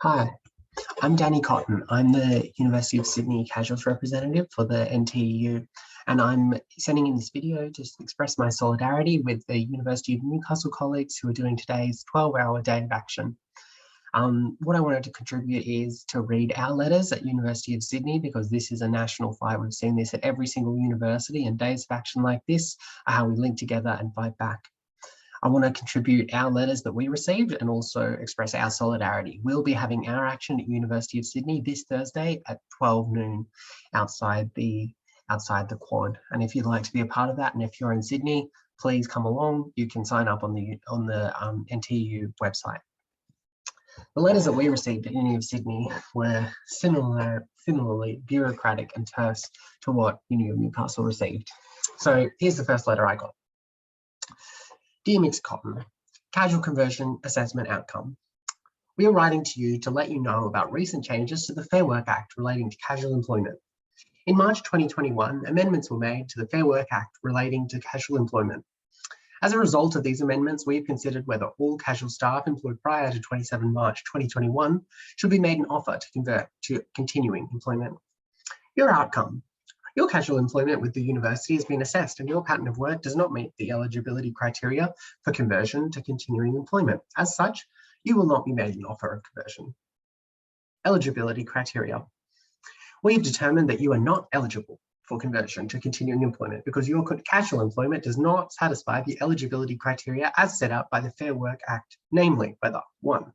Hi, I'm Danny Cotton. I'm the University of Sydney Casuals representative for the NTEU, and I'm sending in this video to express my solidarity with the University of Newcastle colleagues who are doing today's 12-hour day of action. What I wanted to contribute is to read our letters at University of Sydney, because this is a national fight. We've seen this at every single university, and days of action like this are how we link together and fight back. I want to contribute our letters that we received and also express our solidarity. We'll be having our action at University of Sydney this Thursday at 12 noon outside the quad. And if you'd like to be a part of that, and if you're in Sydney, please come along. You can sign up on the NTEU website. The letters that we received at Uni of Sydney were similarly bureaucratic and terse to what Uni of Newcastle received. So here's the first letter I got. Dear Ms. Cotton, Casual Conversion Assessment Outcome. We are writing to you to let you know about recent changes to the Fair Work Act relating to casual employment. In March 2021, amendments were made to the Fair Work Act relating to casual employment. As a result of these amendments, we have considered whether all casual staff employed prior to 27 March 2021 should be made an offer to convert to continuing employment. Your outcome. Your casual employment with the university has been assessed, and your pattern of work does not meet the eligibility criteria for conversion to continuing employment. As such, you will not be made an offer of conversion. Eligibility criteria. We have determined that you are not eligible for conversion to continuing employment because your casual employment does not satisfy the eligibility criteria as set out by the Fair Work Act, namely whether 1.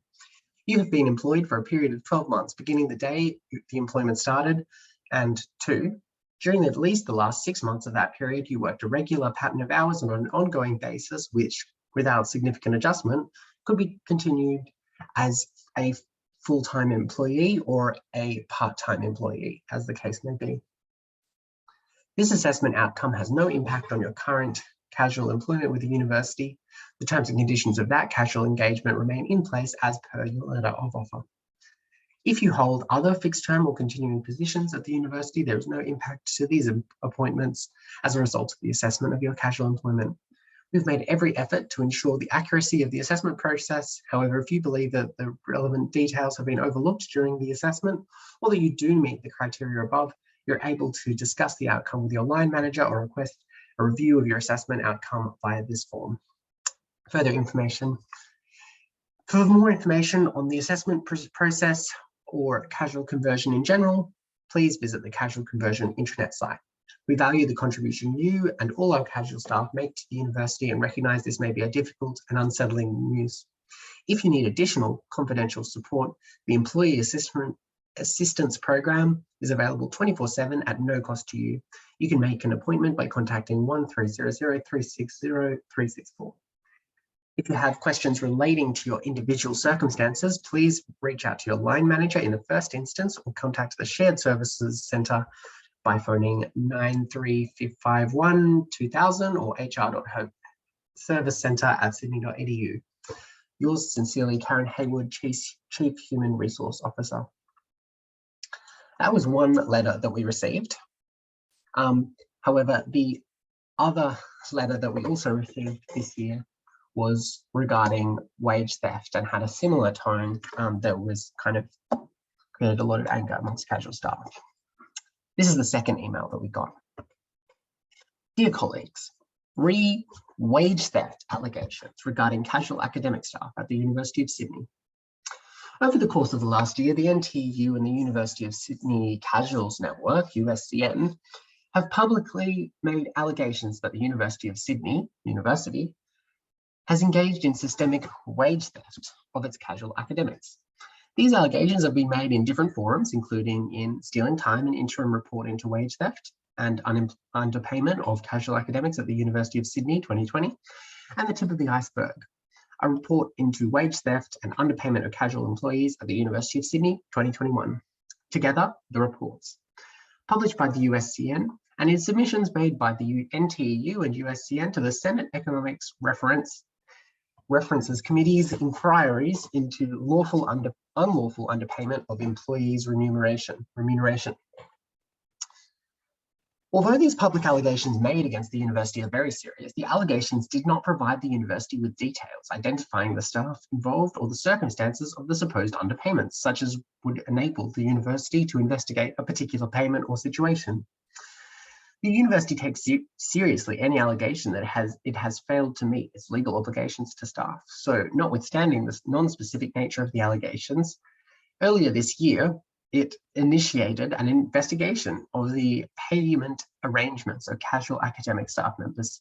You have been employed for a period of 12 months beginning the day the employment started, and 2. During at least the last 6 months of that period, you worked a regular pattern of hours on an ongoing basis, which, without significant adjustment, could be continued as a full-time employee or a part-time employee, as the case may be. This assessment outcome has no impact on your current casual employment with the university. The terms and conditions of that casual engagement remain in place as per your letter of offer. If you hold other fixed-term or continuing positions at the university, there is no impact to these appointments as a result of the assessment of your casual employment. We've made every effort to ensure the accuracy of the assessment process. However, if you believe that the relevant details have been overlooked during the assessment, or that you do meet the criteria above, you're able to discuss the outcome with your line manager or request a review of your assessment outcome via this form. Further information. For more information on the assessment process or casual conversion in general, please visit the Casual Conversion intranet site. We value the contribution you and all our casual staff make to the university and recognise this may be a difficult and unsettling news. If you need additional confidential support, the Employee Assistance Program is available 24/7 at no cost to you. You can make an appointment by contacting 1300-360-364. If you have questions relating to your individual circumstances, please reach out to your line manager in the first instance or contact the Shared Services Centre by phoning 9351 2000 or hr.servicecentre@sydney.edu. Yours sincerely, Karen Haywood, Chief Human Resource Officer. That was one letter that we received. However, the other letter that we also received this year was regarding wage theft and had a similar tone that was kind of created a lot of anger amongst casual staff. This is the second email that we got. Dear colleagues, wage theft allegations regarding casual academic staff at the University of Sydney. Over the course of the last year, the NTEU and the University of Sydney Casuals Network, USYD, have publicly made allegations that the University of Sydney University has engaged in systemic wage theft of its casual academics. These allegations have been made in different forums, including in stealing time and interim report into wage theft and underpayment of casual academics at the University of Sydney 2020, and the tip of the iceberg, a report into wage theft and underpayment of casual employees at the University of Sydney 2021. Together, the reports, published by the USCN and in submissions made by the NTEU and USCN to the Senate Economics References Committee's inquiries into unlawful underpayment of employees' remuneration. Although these public allegations made against the university are very serious, the allegations did not provide the university with details identifying the staff involved or the circumstances of the supposed underpayments, such as would enable the university to investigate a particular payment or situation. The university takes seriously any allegation that it has failed to meet its legal obligations to staff. So, notwithstanding the non-specific nature of the allegations, earlier this year, it initiated an investigation of the payment arrangements of casual academic staff members.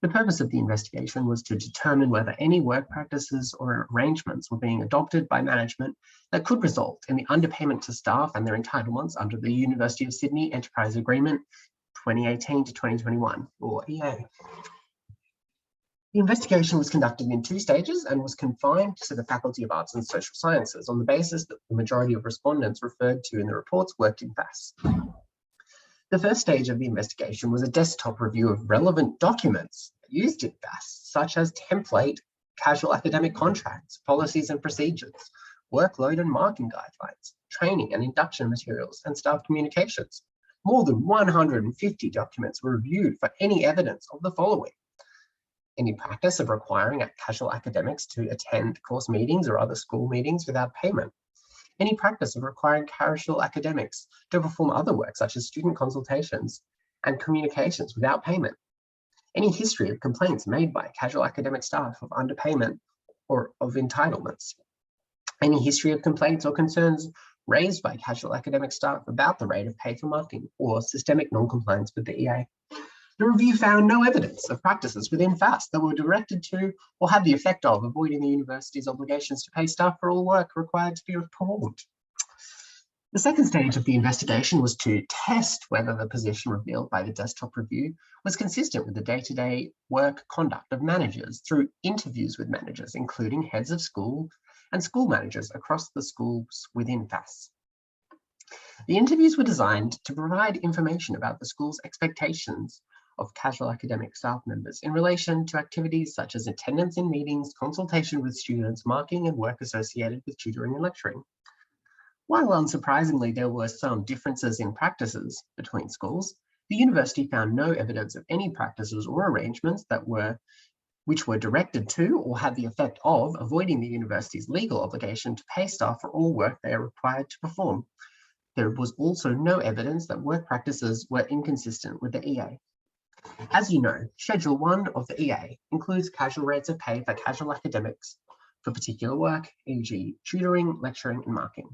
The purpose of the investigation was to determine whether any work practices or arrangements were being adopted by management that could result in the underpayment to staff and their entitlements under the University of Sydney Enterprise Agreement 2018 to 2021, or EA. The investigation was conducted in 2 stages and was confined to the Faculty of Arts and Social Sciences on the basis that the majority of respondents referred to in the reports worked in FAS. The first stage of the investigation was a desktop review of relevant documents used in FAS, such as template, casual academic contracts, policies and procedures, workload and marking guidelines, training and induction materials, and staff communications. More than 150 documents were reviewed for any evidence of the following: any practice of requiring casual academics to attend course meetings or other school meetings without payment, any practice of requiring casual academics to perform other work such as student consultations and communications without payment, any history of complaints made by casual academic staff of underpayment or of entitlements, any history of complaints or concerns raised by casual academic staff about the rate of pay for marking or systemic non-compliance with the EA. The review found no evidence of practices within FAS that were directed to or had the effect of avoiding the university's obligations to pay staff for all work required to be performed. The second stage of the investigation was to test whether the position revealed by the desktop review was consistent with the day-to-day work conduct of managers through interviews with managers, including heads of school and school managers across the schools within FAS. The interviews were designed to provide information about the school's expectations of casual academic staff members in relation to activities such as attendance in meetings, consultation with students, marking, and work associated with tutoring and lecturing. While unsurprisingly there were some differences in practices between schools, the university found no evidence of any practices or arrangements which were directed to or had the effect of avoiding the university's legal obligation to pay staff for all work they are required to perform. There was also no evidence that work practices were inconsistent with the EA. As you know, Schedule 1 of the EA includes casual rates of pay for casual academics for particular work, e.g. tutoring, lecturing, and marking.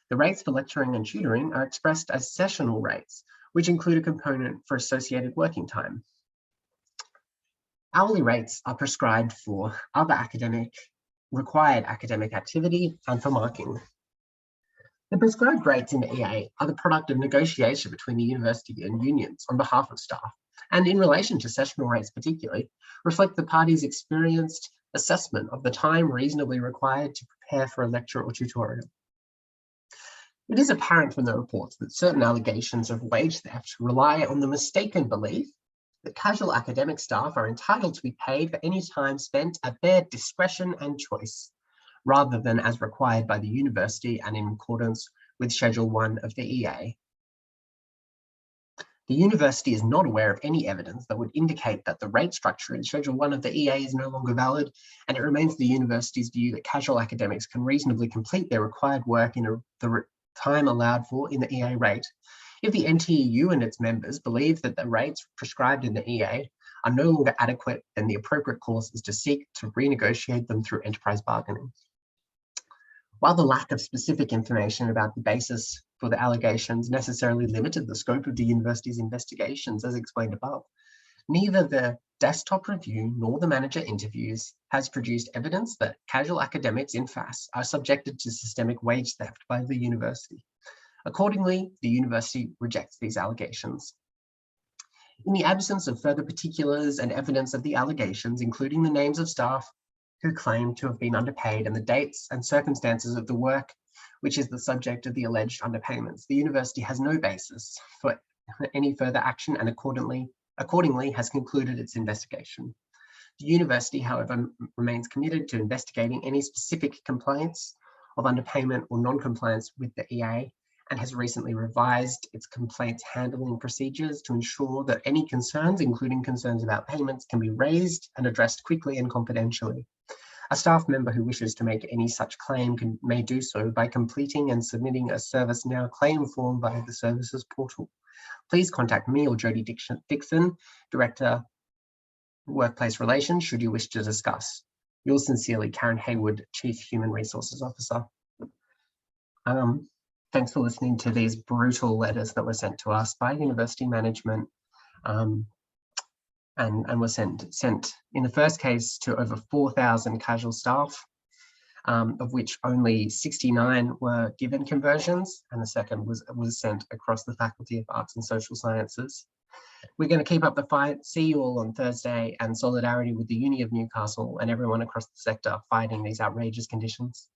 The rates for lecturing and tutoring are expressed as sessional rates, which include a component for associated working time. Hourly rates are prescribed for other required academic activity and for marking. The prescribed rates in the EA are the product of negotiation between the university and unions on behalf of staff, and in relation to sessional rates particularly, reflect the parties' experienced assessment of the time reasonably required to prepare for a lecture or tutorial. It is apparent from the reports that certain allegations of wage theft rely on the mistaken belief that casual academic staff are entitled to be paid for any time spent at their discretion and choice, rather than as required by the university and in accordance with Schedule 1 of the EA. The university is not aware of any evidence that would indicate that the rate structure in Schedule 1 of the EA is no longer valid, and it remains the university's view that casual academics can reasonably complete their required work in the time allowed for in the EA rate. If the NTEU and its members believe that the rates prescribed in the EA are no longer adequate, then the appropriate course is to seek to renegotiate them through enterprise bargaining. While the lack of specific information about the basis for the allegations necessarily limited the scope of the university's investigations as explained above, neither the desktop review nor the manager interviews has produced evidence that casual academics in FAS are subjected to systemic wage theft by the university. Accordingly, the university rejects these allegations. In the absence of further particulars and evidence of the allegations, including the names of staff who claim to have been underpaid and the dates and circumstances of the work which is the subject of the alleged underpayments, the university has no basis for any further action and accordingly has concluded its investigation. The university, however, remains committed to investigating any specific complaints of underpayment or non-compliance with the EA and has recently revised its complaints handling procedures to ensure that any concerns, including concerns about payments, can be raised and addressed quickly and confidentially. A staff member who wishes to make any such claim may do so by completing and submitting a ServiceNow claim form via the services portal. Please contact me or Jodie Dixon, Director, Workplace Relations, should you wish to discuss. Yours sincerely, Karen Haywood, Chief Human Resources Officer. Thanks for listening to these brutal letters that were sent to us by university management, and were sent in the first case to over 4,000 casual staff, of which only 69 were given conversions, and the second was sent across the Faculty of Arts and Social Sciences. We're going to keep up the fight. See you all on Thursday, and solidarity with the Uni of Newcastle and everyone across the sector fighting these outrageous conditions.